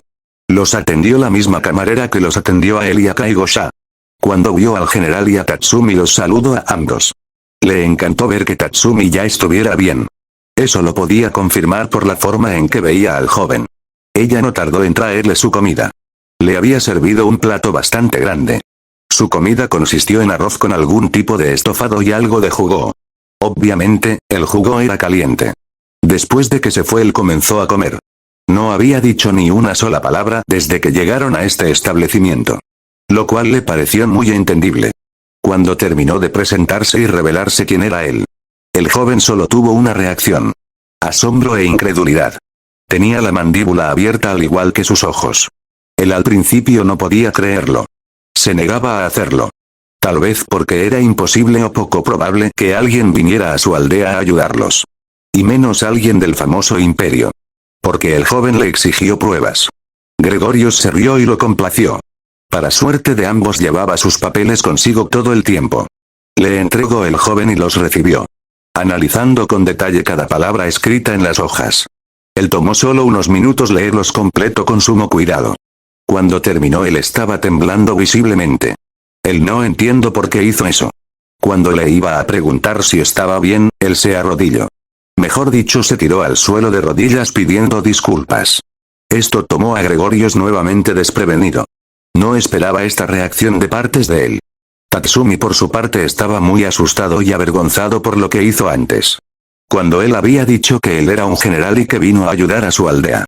Los atendió la misma camarera que los atendió a él y a Kaigo-sha. Cuando vio al general y a Tatsumi los saludó a ambos. Le encantó ver que Tatsumi ya estuviera bien. Eso lo podía confirmar por la forma en que veía al joven. Ella no tardó en traerle su comida. Le había servido un plato bastante grande. Su comida consistió en arroz con algún tipo de estofado y algo de jugo. Obviamente, el jugo era caliente. Después de que se fue él comenzó a comer. No había dicho ni una sola palabra desde que llegaron a este establecimiento. Lo cual le pareció muy entendible. Cuando terminó de presentarse y revelarse quién era él. El joven solo tuvo una reacción. Asombro e incredulidad. Tenía la mandíbula abierta al igual que sus ojos. Él al principio no podía creerlo. Se negaba a hacerlo. Tal vez porque era imposible o poco probable que alguien viniera a su aldea a ayudarlos. Y menos alguien del famoso imperio. Porque el joven le exigió pruebas. Gregorios se rió y lo complació. Para suerte de ambos llevaba sus papeles consigo todo el tiempo. Le entregó el joven y los recibió. Analizando con detalle cada palabra escrita en las hojas. Él tomó solo unos minutos leerlos completo con sumo cuidado. Cuando terminó él estaba temblando visiblemente. Él no entiendo por qué hizo eso. Cuando le iba a preguntar si estaba bien, él se arrodilló. Mejor dicho, se tiró al suelo de rodillas pidiendo disculpas. Esto tomó a Gregorios nuevamente desprevenido. No esperaba esta reacción de partes de él. Tatsumi por su parte estaba muy asustado y avergonzado por lo que hizo antes. cuando él había dicho que él era un general y que vino a ayudar a su aldea.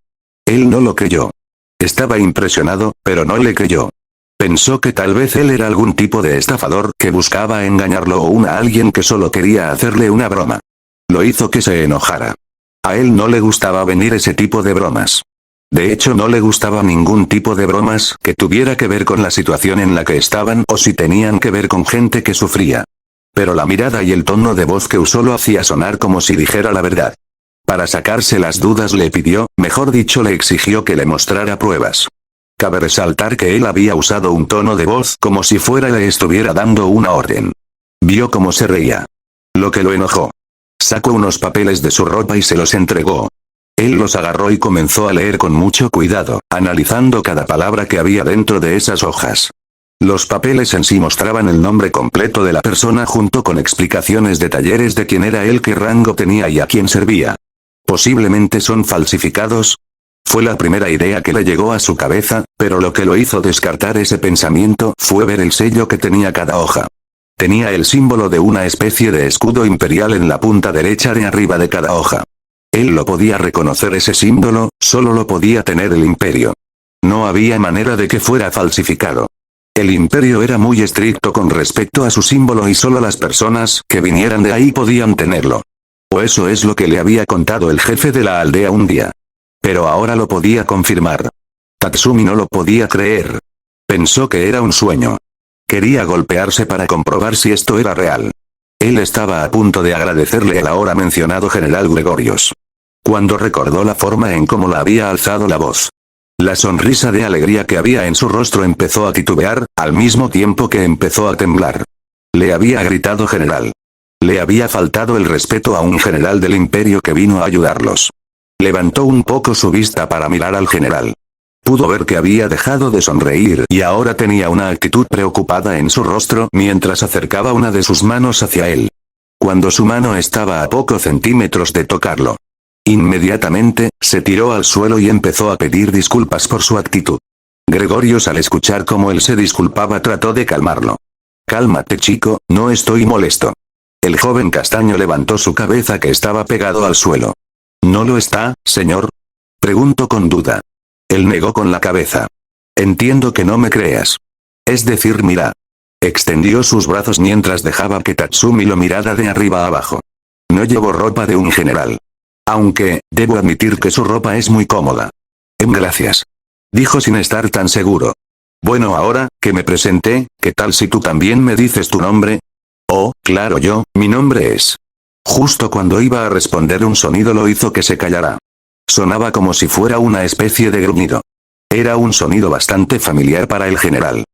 Él no lo creyó. Estaba impresionado, pero no le creyó. Pensó que tal vez él era algún tipo de estafador que buscaba engañarlo o alguien que solo quería hacerle una broma. Lo hizo que se enojara. A él no le gustaba venir ese tipo de bromas. De hecho no le gustaba ningún tipo de bromas que tuviera que ver con la situación en la que estaban o si tenían que ver con gente que sufría. Pero la mirada y el tono de voz que usó lo hacía sonar como si dijera la verdad. Para sacarse las dudas le pidió, mejor dicho le exigió que le mostrara pruebas. Cabe resaltar que él había usado un tono de voz como si fuera le estuviera dando una orden. Vio cómo se reía. Lo que lo enojó. Sacó unos papeles de su ropa y se los entregó. Él los agarró y comenzó a leer con mucho cuidado, analizando cada palabra que había dentro de esas hojas. Los papeles en sí mostraban el nombre completo de la persona junto con explicaciones de talleres de quién era él, qué rango tenía y a quién servía. ¿Posiblemente son falsificados? Fue la primera idea que le llegó a su cabeza, pero lo que lo hizo descartar ese pensamiento fue ver el sello que tenía cada hoja. Tenía el símbolo de una especie de escudo imperial en la punta derecha de arriba de cada hoja. Él lo podía reconocer ese símbolo, solo lo podía tener el imperio. No había manera de que fuera falsificado. El imperio era muy estricto con respecto a su símbolo y solo las personas que vinieran de ahí podían tenerlo. O eso es lo que le había contado el jefe de la aldea un día. Pero ahora lo podía confirmar. Tatsumi no lo podía creer. Pensó que era un sueño. Quería golpearse para comprobar si esto era real. Él estaba a punto de agradecerle al ahora mencionado general Gregorios. Cuando recordó la forma en cómo la había alzado la voz. La sonrisa de alegría que había en su rostro empezó a titubear, al mismo tiempo que empezó a temblar. Le había gritado general. Le había faltado el respeto a un general del imperio que vino a ayudarlos. Levantó un poco su vista para mirar al general. Pudo ver que había dejado de sonreír y ahora tenía una actitud preocupada en su rostro mientras acercaba una de sus manos hacia él. Cuando su mano estaba a pocos centímetros de tocarlo. Inmediatamente, se tiró al suelo y empezó a pedir disculpas por su actitud. Gregorios al escuchar cómo él se disculpaba trató de calmarlo. Cálmate chico, no estoy molesto. El joven castaño levantó su cabeza que estaba pegado al suelo. ¿No lo está, señor? Preguntó con duda. Él negó con la cabeza. Entiendo que no me creas. Es decir, mira. Extendió sus brazos mientras dejaba que Tatsumi lo mirara de arriba a abajo. No llevo ropa de un general. Aunque, debo admitir que su ropa es muy cómoda. Gracias. Dijo sin estar tan seguro. Bueno, ahora, que me presenté, ¿qué tal si tú también me dices tu nombre? Oh, claro, mi nombre es. Justo cuando iba a responder un sonido lo hizo que se callara. Sonaba como si fuera una especie de gruñido. Era un sonido bastante familiar para el general.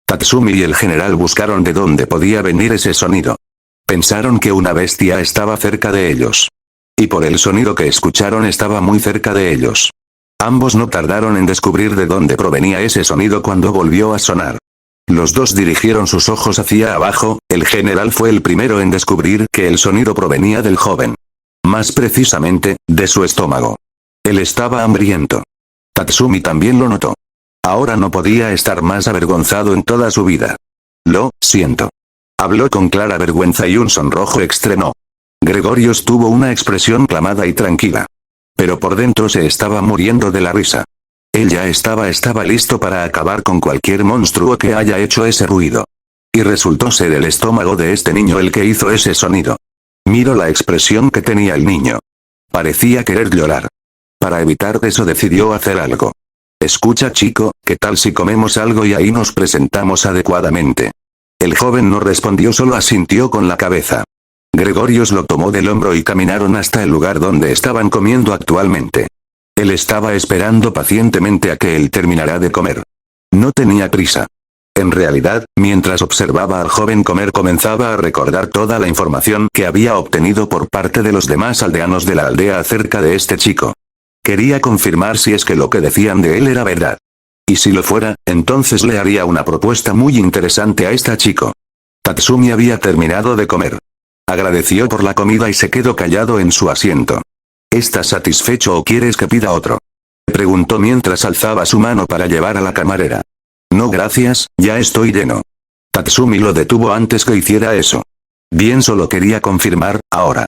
Tatsumi y el general buscaron de dónde podía venir ese sonido. Pensaron que una bestia estaba cerca de ellos. Y por el sonido que escucharon estaba muy cerca de ellos. Ambos no tardaron en descubrir de dónde provenía ese sonido cuando volvió a sonar. Los dos dirigieron sus ojos hacia abajo, el general fue el primero en descubrir que el sonido provenía del joven. Más precisamente, de su estómago. Él estaba hambriento. Tatsumi también lo notó. Ahora no podía estar más avergonzado en toda su vida. Lo siento. Habló con clara vergüenza y un sonrojo extremo. Gregorios tuvo una expresión calmada y tranquila. Pero por dentro se estaba muriendo de la risa. Él ya estaba listo para acabar con cualquier monstruo que haya hecho ese ruido. Y resultó ser el estómago de este niño el que hizo ese sonido. Miró la expresión que tenía el niño. Parecía querer llorar. Para evitar eso decidió hacer algo. Escucha chico, ¿qué tal si comemos algo y ahí nos presentamos adecuadamente? El joven no respondió, solo asintió con la cabeza. Gregorios lo tomó del hombro y caminaron hasta el lugar donde estaban comiendo actualmente. Él estaba esperando pacientemente a que él terminara de comer. No tenía prisa. En realidad, mientras observaba al joven comer comenzaba a recordar toda la información que había obtenido por parte de los demás aldeanos de la aldea acerca de este chico. Quería confirmar si es que lo que decían de él era verdad. Y si lo fuera, entonces le haría una propuesta muy interesante a este chico. Tatsumi había terminado de comer. Agradeció por la comida y se quedó callado en su asiento. ¿Estás satisfecho o quieres que pida otro? Preguntó mientras alzaba su mano para llevar a la camarera. No gracias, ya estoy lleno. Tatsumi lo detuvo antes que hiciera eso. Bien, solo quería confirmar, ahora.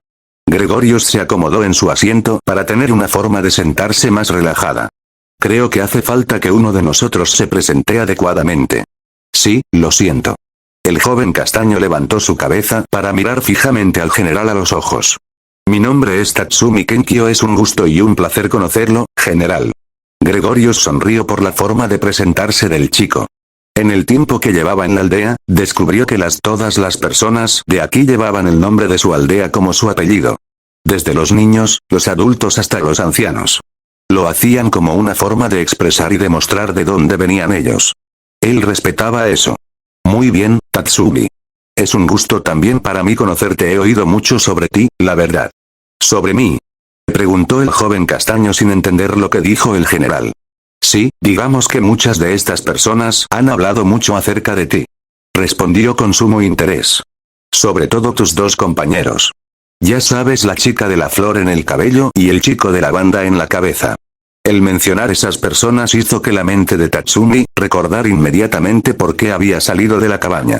Gregorios se acomodó en su asiento para tener una forma de sentarse más relajada. Creo que hace falta que uno de nosotros se presente adecuadamente. Sí, lo siento. El joven castaño levantó su cabeza para mirar fijamente al general a los ojos. Mi nombre es Tatsumi Kenkyo, es un gusto y un placer conocerlo, general. Gregorios sonrió por la forma de presentarse del chico. En el tiempo que llevaba en la aldea, descubrió que todas las personas de aquí llevaban el nombre de su aldea como su apellido. Desde los niños, los adultos hasta los ancianos. Lo hacían como una forma de expresar y demostrar de dónde venían ellos. Él respetaba eso. Muy bien, Tatsumi. Es un gusto también para mí conocerte, he oído mucho sobre ti, la verdad. ¿Sobre mí? Preguntó el joven castaño sin entender lo que dijo el general. Sí, digamos que muchas de estas personas han hablado mucho acerca de ti. Respondió con sumo interés. Sobre todo tus dos compañeros. Ya sabes, la chica de la flor en el cabello y el chico de la banda en la cabeza. El mencionar esas personas hizo que la mente de Tatsumi recordar inmediatamente por qué había salido de la cabaña.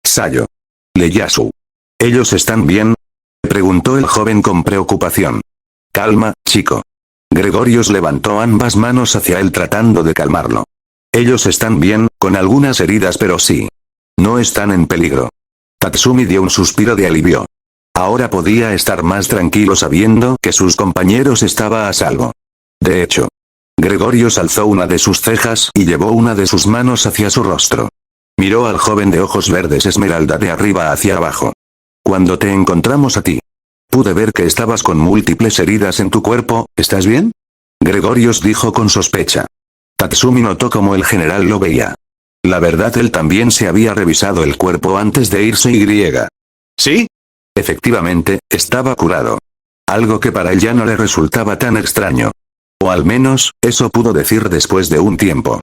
Sayo. Ieyasu. ¿Ellos están bien? Preguntó el joven con preocupación. Calma, chico. Gregorios levantó ambas manos hacia él tratando de calmarlo. Ellos están bien, con algunas heridas pero sí. No están en peligro. Tatsumi dio un suspiro de alivio. Ahora podía estar más tranquilo sabiendo que sus compañeros estaban a salvo. De hecho. Gregorios alzó una de sus cejas y llevó una de sus manos hacia su rostro. Miró al joven de ojos verdes esmeralda de arriba hacia abajo. Cuando te encontramos a ti. Pude ver que estabas con múltiples heridas en tu cuerpo, ¿estás bien? Gregorios dijo con sospecha. Tatsumi notó como el general lo veía. La verdad, él también se había revisado el cuerpo antes de irse y. ¿Sí? Efectivamente, estaba curado. Algo que para él ya no le resultaba tan extraño. O al menos, eso pudo decir después de un tiempo.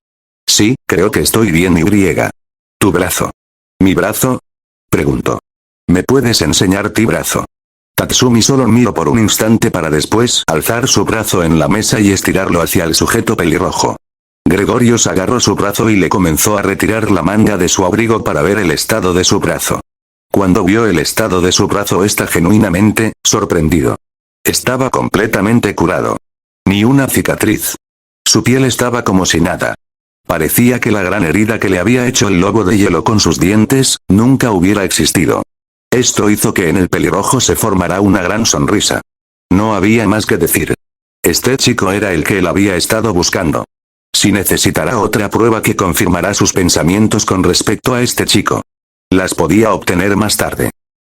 Sí, creo que estoy bien y. ¿Tu brazo? ¿Mi brazo? Preguntó. ¿Me puedes enseñar tu brazo? Tatsumi solo miró por un instante para después alzar su brazo en la mesa y estirarlo hacia el sujeto pelirrojo. Gregorios agarró su brazo y le comenzó a retirar la manga de su abrigo para ver el estado de su brazo. Cuando vio el estado de su brazo está genuinamente sorprendido. Estaba completamente curado. Ni una cicatriz. Su piel estaba como si nada. Parecía que la gran herida que le había hecho el lobo de hielo con sus dientes, nunca hubiera existido. Esto hizo que en el pelirrojo se formara una gran sonrisa. No había más que decir. Este chico era el que él había estado buscando. Si necesitará otra prueba que confirmará sus pensamientos con respecto a este chico. Las podía obtener más tarde.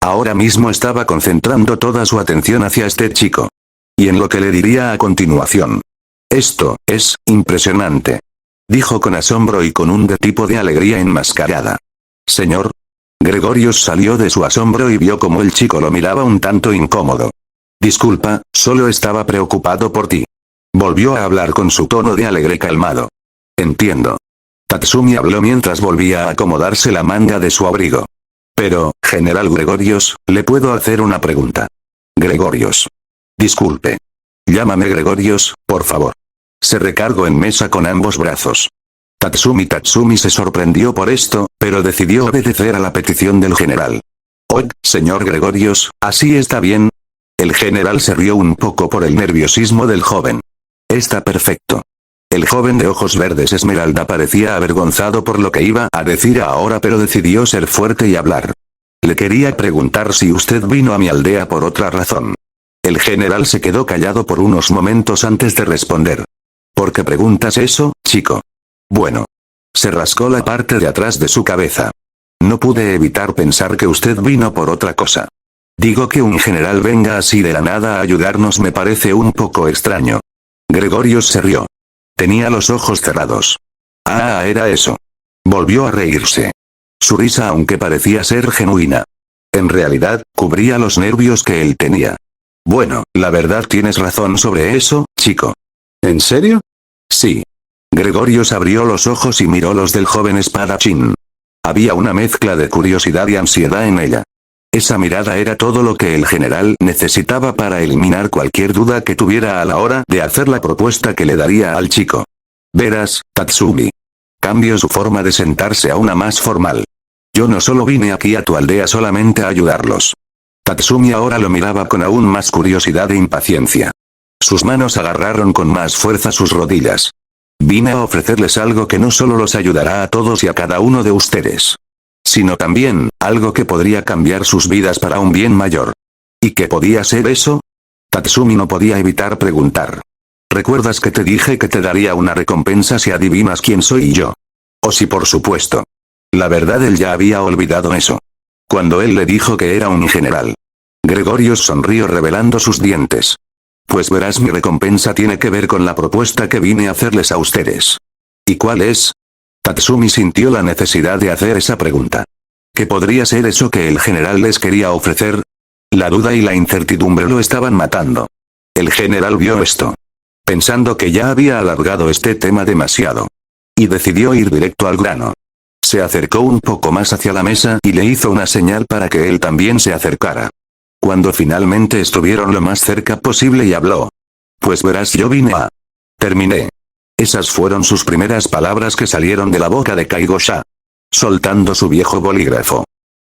Ahora mismo estaba concentrando toda su atención hacia este chico. Y en lo que le diría a continuación. Esto es impresionante. Dijo con asombro y con un tipo de alegría enmascarada. Señor. Gregorios salió de su asombro y vio como el chico lo miraba un tanto incómodo. Disculpa, solo estaba preocupado por ti. Volvió a hablar con su tono de alegre calmado. Entiendo. Tatsumi habló mientras volvía a acomodarse la manga de su abrigo. Pero, general Gregorios, ¿le puedo hacer una pregunta? Gregorios. Disculpe. Llámame Gregorios, por favor. Se recargó en mesa con ambos brazos. Tatsumi se sorprendió por esto, pero decidió obedecer a la petición del general. Oh, señor Gregorios, ¿así está bien? El general se rió un poco por el nerviosismo del joven. Está perfecto. El joven de ojos verdes esmeralda parecía avergonzado por lo que iba a decir ahora, pero decidió ser fuerte y hablar. Le quería preguntar si usted vino a mi aldea por otra razón. El general se quedó callado por unos momentos antes de responder. ¿Por qué preguntas eso, chico? Bueno. Se rascó la parte de atrás de su cabeza. No pude evitar pensar que usted vino por otra cosa. Digo que un general venga así de la nada a ayudarnos me parece un poco extraño. Gregorios se rió. Tenía los ojos cerrados. Ah, era eso. Volvió a reírse. Su risa, aunque parecía ser genuina, en realidad, cubría los nervios que él tenía. Bueno, la verdad tienes razón sobre eso, chico. ¿En serio? Sí. Gregorios abrió los ojos y miró los del joven espadachín. Había una mezcla de curiosidad y ansiedad en ella. Esa mirada era todo lo que el general necesitaba para eliminar cualquier duda que tuviera a la hora de hacer la propuesta que le daría al chico. Verás, Tatsumi. Cambió su forma de sentarse a una más formal. Yo no solo vine aquí a tu aldea solamente a ayudarlos. Tatsumi ahora lo miraba con aún más curiosidad e impaciencia. Sus manos agarraron con más fuerza sus rodillas. Vine a ofrecerles algo que no solo los ayudará a todos y a cada uno de ustedes, sino también, algo que podría cambiar sus vidas para un bien mayor. ¿Y qué podía ser eso? Tatsumi no podía evitar preguntar. ¿Recuerdas que te dije que te daría una recompensa si adivinas quién soy yo? Oh sí, por supuesto. La verdad, él ya había olvidado eso. Cuando él le dijo que era un general. Gregorios sonrió revelando sus dientes. Pues verás, mi recompensa tiene que ver con la propuesta que vine a hacerles a ustedes. ¿Y cuál es? Tatsumi sintió la necesidad de hacer esa pregunta. ¿Qué podría ser eso que el general les quería ofrecer? La duda y la incertidumbre lo estaban matando. El general vio esto, pensando que ya había alargado este tema demasiado, y decidió ir directo al grano. Se acercó un poco más hacia la mesa y le hizo una señal para que él también se acercara. Cuando finalmente estuvieron lo más cerca posible y habló. Pues verás, yo vine a... Terminé. Esas fueron sus primeras palabras que salieron de la boca de Kaigosha, soltando su viejo bolígrafo.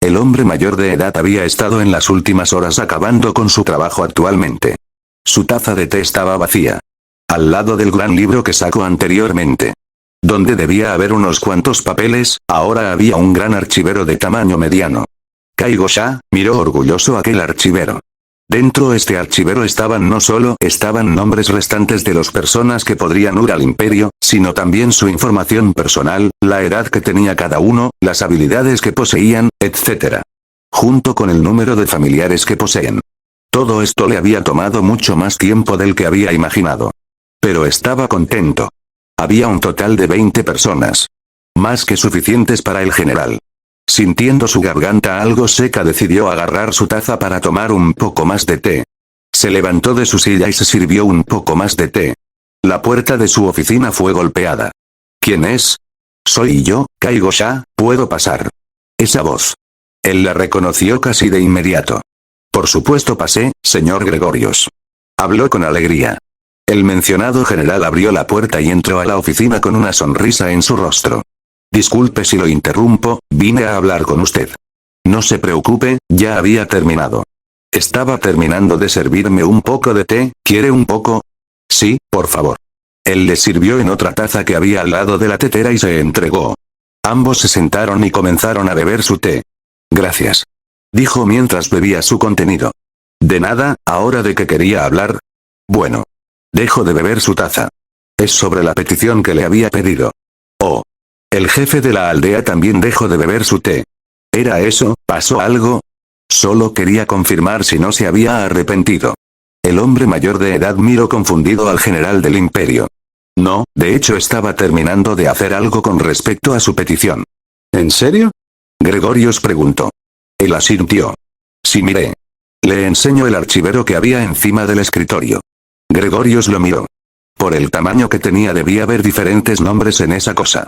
El hombre mayor de edad había estado en las últimas horas acabando con su trabajo actualmente. Su taza de té estaba vacía, al lado del gran libro que sacó anteriormente. Donde debía haber unos cuantos papeles, ahora había un gran archivero de tamaño mediano. Kaigosha miró orgulloso aquel archivero. Dentro de este archivero no solo estaban nombres restantes de las personas que podrían unir al imperio, sino también su información personal, la edad que tenía cada uno, las habilidades que poseían, etc. Junto con el número de familiares que poseen. Todo esto le había tomado mucho más tiempo del que había imaginado. Pero estaba contento. Había un total de 20 personas. Más que suficientes para el general. Sintiendo su garganta algo seca, decidió agarrar su taza para tomar un poco más de té. Se levantó de su silla y se sirvió un poco más de té. La puerta de su oficina fue golpeada. ¿Quién es? Soy yo, Kaigosha, ¿puedo pasar? Esa voz. Él la reconoció casi de inmediato. Por supuesto, pasé, señor Gregorios. Habló con alegría. El mencionado general abrió la puerta y entró a la oficina con una sonrisa en su rostro. Disculpe si lo interrumpo, vine a hablar con usted. No se preocupe, ya había terminado. Estaba terminando de servirme un poco de té, ¿quiere un poco? Sí, por favor. Él le sirvió en otra taza que había al lado de la tetera y se entregó. Ambos se sentaron y comenzaron a beber su té. Gracias. Dijo mientras bebía su contenido. De nada, ¿ahora de qué quería hablar? Bueno. Dejó de beber su taza. Es sobre la petición que le había pedido. Oh. El jefe de la aldea también dejó de beber su té. ¿Era eso? ¿Pasó algo? Solo quería confirmar si no se había arrepentido. El hombre mayor de edad miró confundido al general del imperio. No, de hecho estaba terminando de hacer algo con respecto a su petición. ¿En serio? Gregorios preguntó. Él asintió. Sí, miré. Le enseñó el archivero que había encima del escritorio. Gregorios lo miró. Por el tamaño que tenía debía haber diferentes nombres en esa cosa.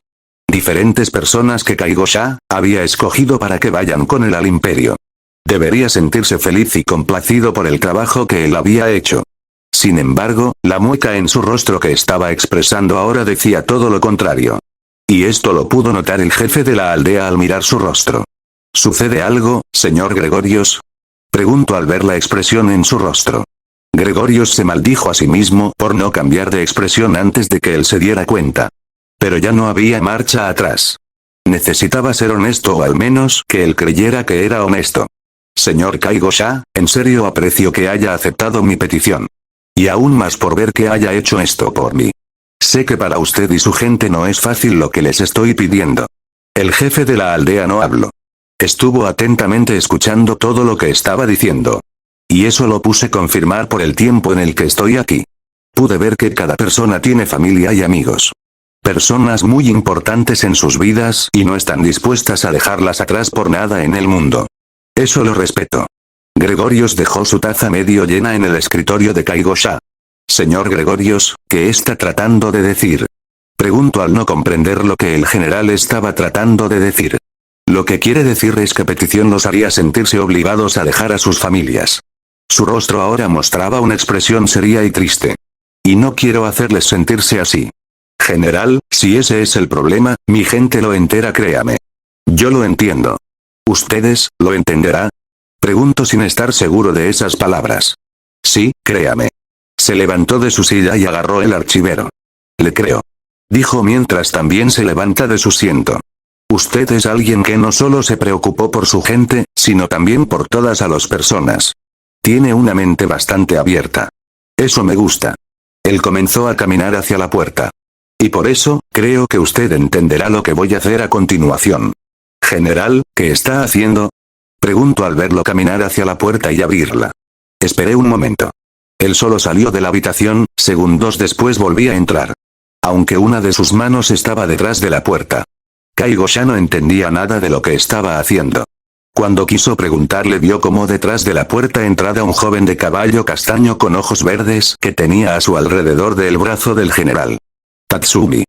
Diferentes personas que Kaigosha había escogido para que vayan con él al imperio. Debería sentirse feliz y complacido por el trabajo que él había hecho. Sin embargo, la mueca en su rostro que estaba expresando ahora decía todo lo contrario. Y esto lo pudo notar el jefe de la aldea al mirar su rostro. ¿Sucede algo, señor Gregorios? Preguntó al ver la expresión en su rostro. Gregorios se maldijo a sí mismo por no cambiar de expresión antes de que él se diera cuenta. Pero ya no había marcha atrás. Necesitaba ser honesto, o al menos que él creyera que era honesto. Señor Kaigosha, en serio aprecio que haya aceptado mi petición. Y aún más por ver que haya hecho esto por mí. Sé que para usted y su gente no es fácil lo que les estoy pidiendo. El jefe de la aldea no habló. Estuvo atentamente escuchando todo lo que estaba diciendo. Y eso lo puse a confirmar por el tiempo en el que estoy aquí. Pude ver que cada persona tiene familia y amigos. Personas muy importantes en sus vidas y no están dispuestas a dejarlas atrás por nada en el mundo. Eso lo respeto. Gregorios dejó su taza medio llena en el escritorio de Kaigosha. Señor Gregorios, ¿qué está tratando de decir? Preguntó al no comprender lo que el general estaba tratando de decir. Lo que quiere decir es que petición los haría sentirse obligados a dejar a sus familias. Su rostro ahora mostraba una expresión seria y triste. Y no quiero hacerles sentirse así. General, si ese es el problema, mi gente lo entera, créame. Yo lo entiendo. ¿Ustedes, lo entenderá? Pregunto sin estar seguro de esas palabras. Sí, créame. Se levantó de su silla y agarró el archivero. Le creo. Dijo mientras también se levanta de su asiento. Usted es alguien que no solo se preocupó por su gente, sino también por todas a las personas. Tiene una mente bastante abierta. Eso me gusta. Él comenzó a caminar hacia la puerta. Y por eso, creo que usted entenderá lo que voy a hacer a continuación. General, ¿qué está haciendo? Pregunto al verlo caminar hacia la puerta y abrirla. Esperé un momento. Él solo salió de la habitación, segundos después volví a entrar. Aunque una de sus manos estaba detrás de la puerta. Kaigo ya no entendía nada de lo que estaba haciendo. Cuando quiso preguntarle vio como detrás de la puerta entrada un joven de caballo castaño con ojos verdes que tenía a su alrededor del brazo del general. Tatsumi.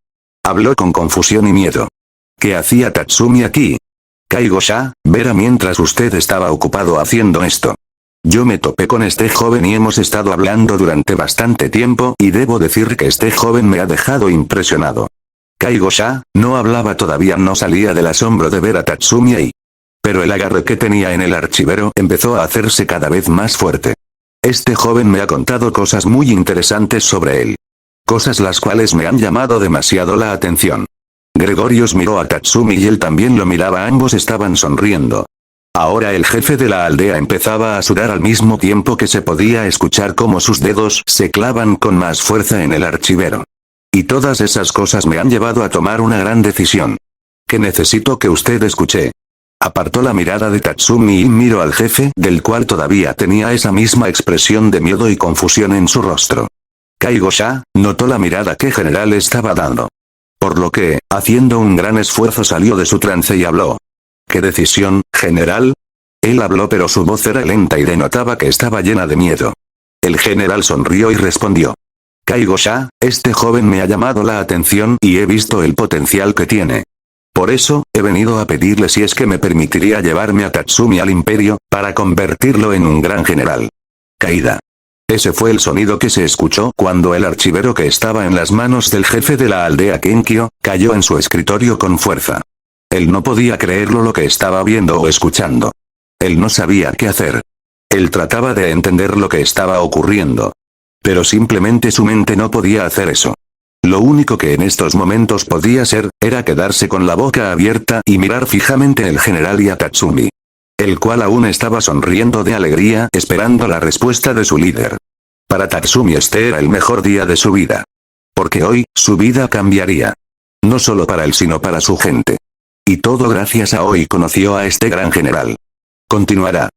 Habló con confusión y miedo. ¿Qué hacía Tatsumi aquí? Kaigo-ya, verá mientras usted estaba ocupado haciendo esto. Yo me topé con este joven y hemos estado hablando durante bastante tiempo y debo decir que este joven me ha dejado impresionado. Kaigo-ya, no hablaba todavía, no salía del asombro de ver a Tatsumi ahí. Pero el agarre que tenía en el archivero empezó a hacerse cada vez más fuerte. Este joven me ha contado cosas muy interesantes sobre él. Cosas las cuales me han llamado demasiado la atención. Gregorius miró a Tatsumi y él también lo miraba, ambos estaban sonriendo. Ahora el jefe de la aldea empezaba a sudar al mismo tiempo que se podía escuchar cómo sus dedos se clavan con más fuerza en el archivero. Y todas esas cosas me han llevado a tomar una gran decisión. Que necesito que usted escuche. Apartó la mirada de Tatsumi y miró al jefe, del cual todavía tenía esa misma expresión de miedo y confusión en su rostro. Kaigo-ya, notó la mirada que general estaba dando. Por lo que, haciendo un gran esfuerzo salió de su trance y habló. ¿Qué decisión, general? Él habló pero su voz era lenta y denotaba que estaba llena de miedo. El general sonrió y respondió. Kaigo-ya, este joven me ha llamado la atención y he visto el potencial que tiene. Por eso, he venido a pedirle si es que me permitiría llevarme a Tatsumi al imperio, para convertirlo en un gran general. Caída. Ese fue el sonido que se escuchó cuando el archivero que estaba en las manos del jefe de la aldea Kenkyo, cayó en su escritorio con fuerza. Él no podía creerlo lo que estaba viendo o escuchando. Él no sabía qué hacer. Él trataba de entender lo que estaba ocurriendo. Pero simplemente su mente no podía hacer eso. Lo único que en estos momentos podía hacer, era quedarse con la boca abierta y mirar fijamente al general y a Tatsumi. El cual aún estaba sonriendo de alegría, esperando la respuesta de su líder. Para Tatsumi este era el mejor día de su vida. Porque hoy, su vida cambiaría. No solo para él sino para su gente. Y todo gracias a hoy conoció a este gran general. Continuará.